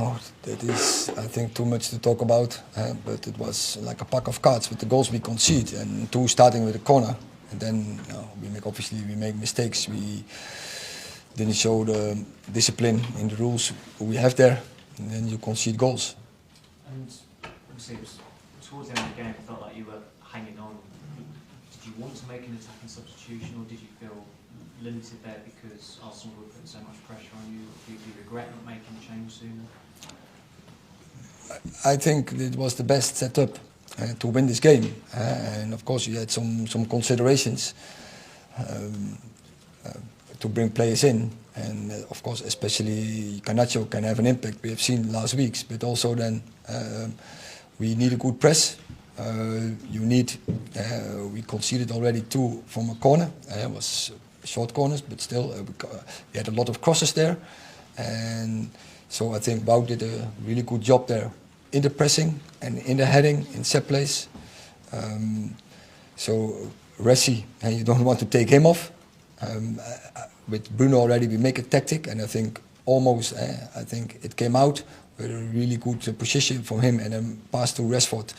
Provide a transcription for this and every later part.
Oh, that is, I think, too much to talk about. But it was like a pack of cards with the goals we concede, and two starting with a corner, and then we make mistakes. We didn't show the discipline in the rules we have there, and then you concede goals. And obviously, it was towards the end of the game, it felt like you were hanging on. Did you want to make an attacking substitution, or did you feel limited there because Arsenal were putting so much pressure on you? Do you regret not making a change sooner? I think it was the best setup to win this game, and of course you had some considerations to bring players in, and of course especially Garnacho can have an impact. We have seen last weeks, but also then we need a good press. We conceded already two from a corner. It was short corners, but still we had a lot of crosses there, and so I think Wout did a really good job there in the pressing and in the heading, in set plays. So Ressi, you don't want to take him off. With Bruno already, we make a tactic, and I think I think it came out with a really good position from him, and then pass to Rashford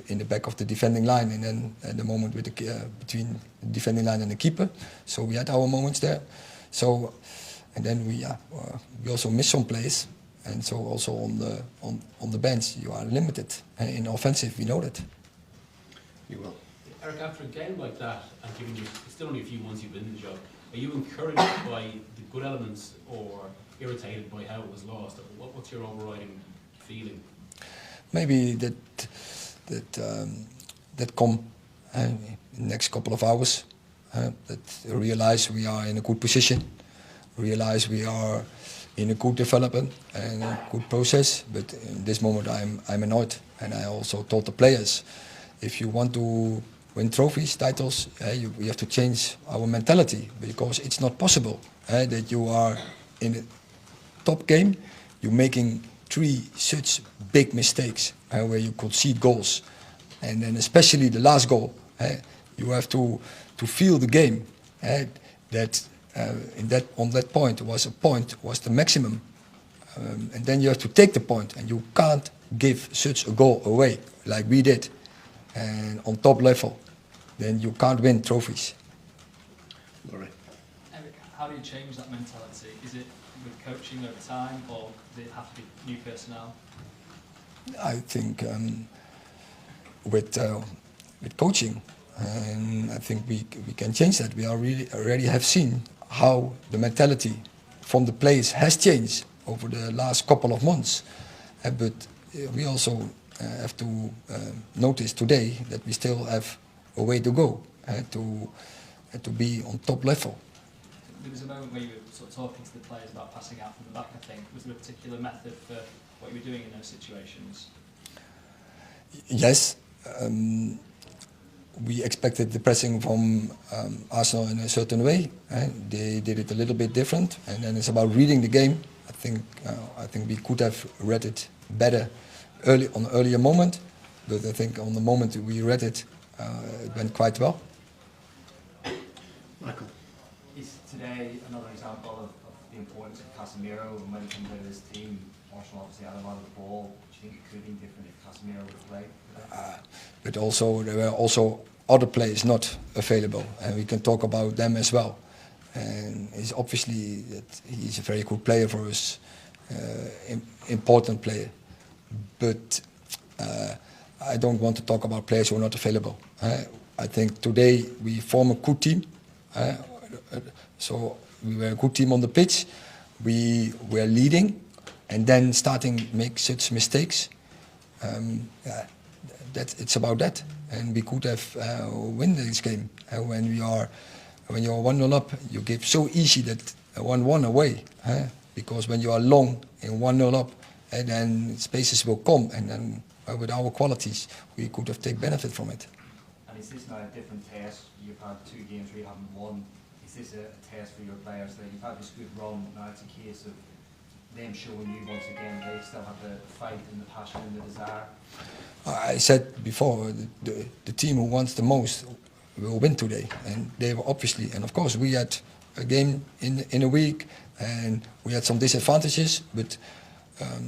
in the back of the defending line, and then the moment with between the defending line and the keeper. So we had our moments there. So, and then we also missed some plays, and so also on the bench you are limited. In offensive, we know that. You will. Eric, after a game like that, and given you, it's still only a few months you've been in the job, are you encouraged by the good elements or irritated by how it was lost? What's your overriding feeling? Maybe that come in the next couple of hours. That realize we are in a good position, realize we are in a good development and a good process. But in this moment, I'm annoyed, and I also told the players, if you want to win trophies, titles, we have to change our mentality, because it's not possible that you are in a top game, you're making 3 such big mistakes where you concede goals, and then especially the last goal. You have to feel the game. That on that point was the maximum, and then you have to take the point, and you can't give such a goal away like we did, and on top level. Then you can't win trophies. Laurie. Eric, how do you change that mentality? Is it with coaching over time, or does it have to be new personnel? I think with coaching, and I think we can change that. We already have seen how the mentality from the players has changed over the last couple of months. But we also have to notice today that we still have a way to go to be on top level. There was a moment where you were sort of talking to the players about passing out from the back, I think. Was there a particular method for what you were doing in those situations? Yes. We expected the pressing from Arsenal in a certain way. They did it a little bit different, and then it's about reading the game. I think we could have read it better on an earlier moment, but I think on the moment we read it, it went quite well. Michael. Is today another example of the importance of Casemiro, and when he comes out of this team? Arsenal obviously had a lot of the ball. Do you think it could be different if Casemiro would play? But also there were also other players not available, and we can talk about them as well. And he's obviously he's a very good player for us, important player. But I don't want to talk about players who are not available. I think today we form a good team. So we were a good team on the pitch. We were leading, and then starting to make such mistakes. It's about that, and we could have win this game. When you're 1-0 up, you give so easy that 1-1 away. Because when you are long in 1-0 up, and then spaces will come, and then with our qualities, we could have taken benefit from it. And is this now a different test? You've had 2 games where you haven't won. Is this a test for your players that you've had this good run? Now it's a case of them showing you once again they still have the fight and the passion and the desire. I said before, the team who wants the most will win today, and they were obviously. And of course, we had a game in a week and we had some disadvantages, but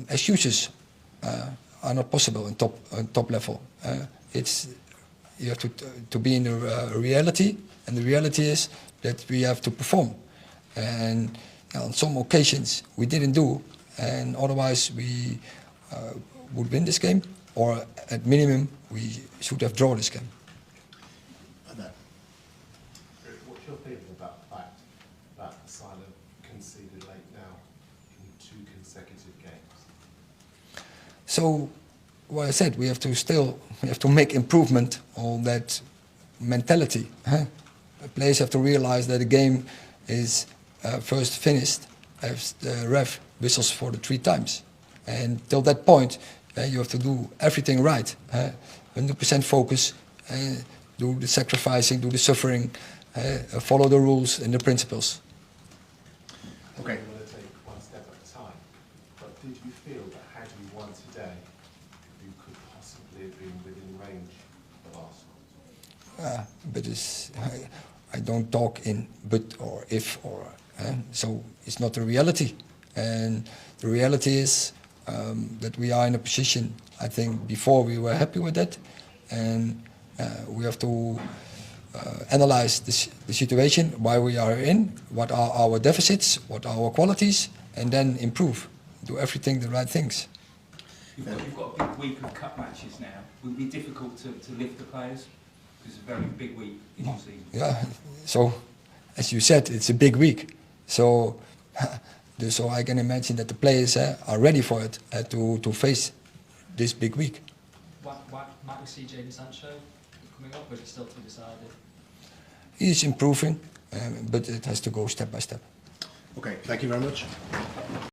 excuses are not possible on top level. It's you have to be in the reality, and the reality is that we have to perform. And on some occasions we didn't do, and otherwise we would win this game, or at minimum we should have drawn this game. And that. What's your feeling about the fact that Asylum conceded late now in 2 consecutive games? So, what I said, we have to make improvement on that mentality. Huh? The players have to realize that the game is first finished if the ref whistles for the 3 times, and till that point, you have to do everything right. 100% focus, do the sacrificing, do the suffering, follow the rules and the principles. Okay. You want to take one step at a time, but did you feel that had you won today, you could possibly have been within range of Arsenal? But I don't talk in but or if or so it's not the reality, and the reality is that we are in a position. I think before we were happy with that, and we have to analyze the situation, why we are in, what are our deficits, what are our qualities, and then improve, do everything the right things. You've got a big week of cup matches now. Will it be difficult to lift the players? It's a very big week in your season. Yeah, so as you said, it's a big week. So I can imagine that the players are ready for it to face this big week. Might we see Jadon Sancho coming up, or is it still to be decided? He's improving, but it has to go step by step. Okay, thank you very much.